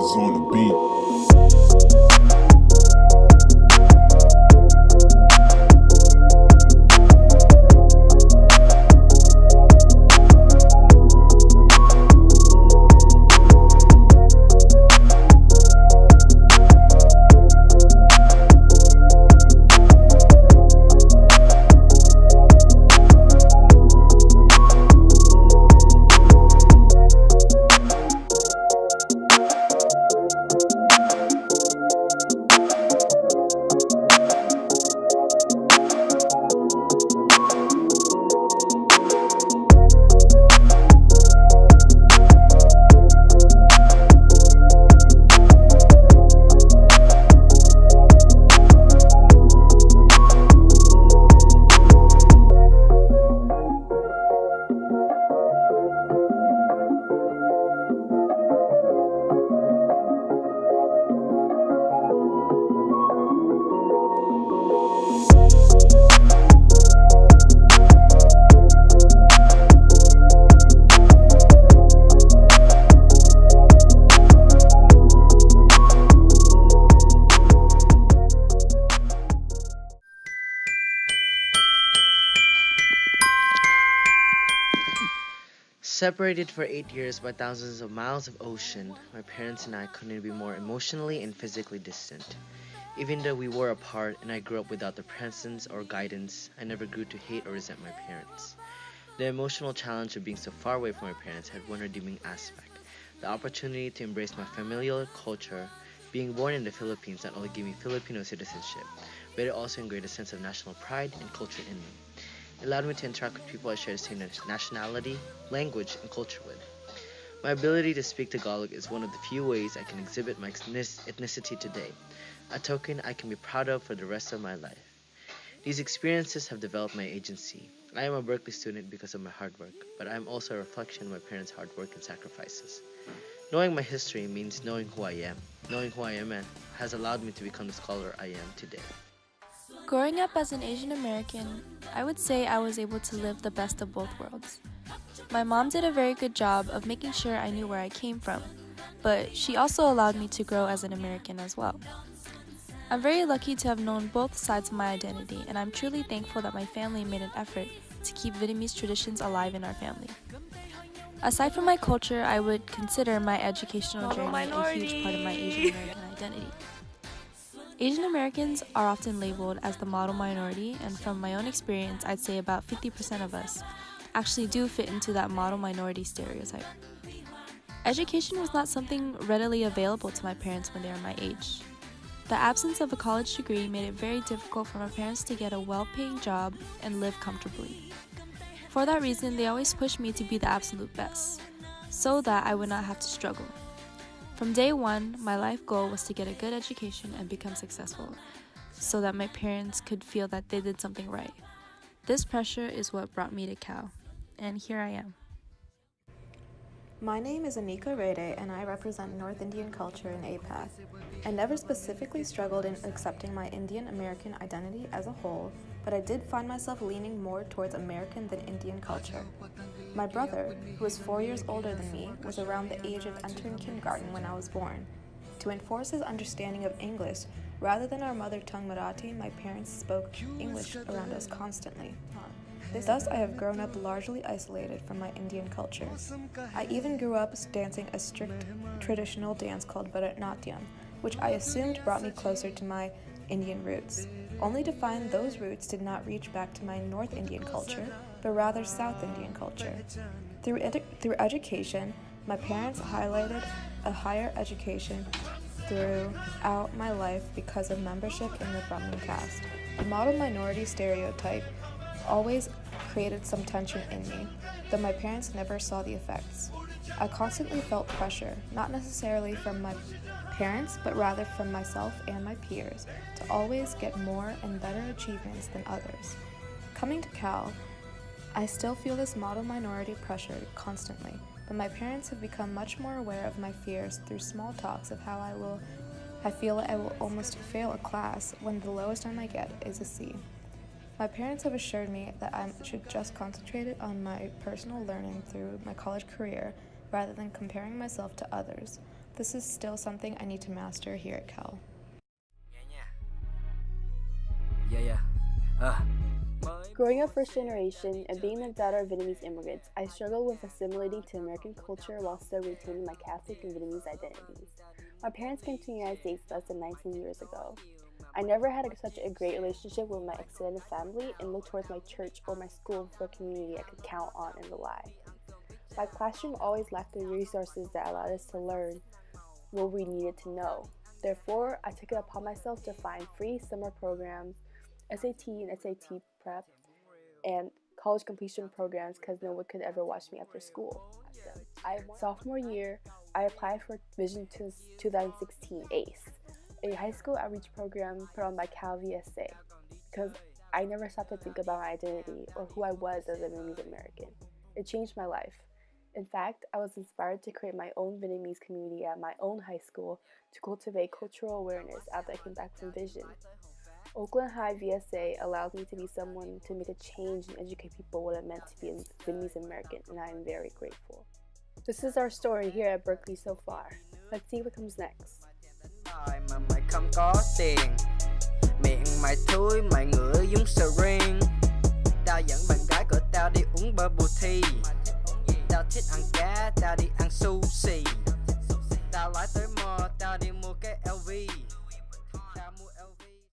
is on the beat. Separated for 8 years by thousands of miles of ocean, my parents and I couldn't be more emotionally and physically distant. Even though we were apart and I grew up without their presence or guidance, I never grew to hate or resent my parents. The emotional challenge of being so far away from my parents had one redeeming aspect: the opportunity to embrace my familial culture. Being born in the Philippines not only gave me Filipino citizenship, but it also ingrained a sense of national pride and culture in me. It allowed me to interact with people I share the same nationality, language, and culture with. My ability to speak Tagalog is one of the few ways I can exhibit my ethnicity today, a token I can be proud of for the rest of my life. These experiences have developed my agency. I am a Berkeley student because of my hard work, but I am also a reflection of my parents' hard work and sacrifices. Knowing my history means knowing who I am. Knowing who I am has allowed me to become the scholar I am today. Growing up as an Asian American, I would say I was able to live the best of both worlds. My mom did a very good job of making sure I knew where I came from, but she also allowed me to grow as an American as well. I'm very lucky to have known both sides of my identity, and I'm truly thankful that my family made an effort to keep Vietnamese traditions alive in our family. Aside from my culture, I would consider my educational journey a huge part of my Asian American identity. Asian Americans are often labeled as the model minority, and from my own experience, I'd say about 50% of us actually do fit into that model minority stereotype. Education was not something readily available to my parents when they were my age. The absence of a college degree made it very difficult for my parents to get a well-paying job and live comfortably. For that reason, they always pushed me to be the absolute best, so that I would not have to struggle. From day one, my life goal was to get a good education and become successful, so that my parents could feel that they did something right. This pressure is what brought me to Cal, and here I am. My name is Anika Rede, and I represent North Indian culture in APATH. I never specifically struggled in accepting my Indian American identity as a whole, but I did find myself leaning more towards American than Indian culture. My brother, who was 4 years older than me, was around the age of entering kindergarten when I was born. To enforce his understanding of English, rather than our mother tongue Marathi, my parents spoke English around us constantly. Thus, I have grown up largely isolated from my Indian culture. I even grew up dancing a strict traditional dance called Bharatanatyam, which I assumed brought me closer to my Indian roots, only to find those roots did not reach back to my North Indian culture, but rather South Indian culture. Through education, my parents highlighted a higher education throughout my life because of membership in the Brahmin caste. The model minority stereotype always created some tension in me, though my parents never saw the effects. I constantly felt pressure, not necessarily from my parents, but rather from myself and my peers, to always get more and better achievements than others. Coming to Cal, I still feel this model minority pressure constantly, but my parents have become much more aware of my fears through small talks of how I feel like I will almost fail a class when the lowest I might get is a C. My parents have assured me that I should just concentrate on my personal learning through my college career rather than comparing myself to others. This is still something I need to master here at Cal. Growing up first generation and being the daughter of Vietnamese immigrants, I struggled with assimilating to American culture while still retaining my Catholic and Vietnamese identities. My parents came to the United States less than 19 years ago. I never had such a great relationship with my extended family and looked towards my church or my school for a community I could count on and rely. My classroom always lacked the resources that allowed us to learn what we needed to know. Therefore, I took it upon myself to find free summer programs, SAT and SAT prep, and college completion programs because no one could ever watch me after school. Sophomore year, I applied for Vision 2016 ACE, a high school outreach program put on by Cal VSA, because I never stopped to think about my identity or who I was as a Vietnamese American. It changed my life. In fact, I was inspired to create my own Vietnamese community at my own high school to cultivate cultural awareness after I came back from Vision. Oakland High VSA allowed me to be someone to make a change and educate people what it meant to be a Vietnamese American, and I am very grateful. This is our story here at Berkeley so far. Let's see what comes next. Mà mày không có tiền, miệng mày thui mày ngựa giống sering. Tao dẫn bạn gái của tao đi uống bubble tea. Tao thích ăn cá, tao đi ăn sushi. Tao lái tới mall, tao đi mua cái LV.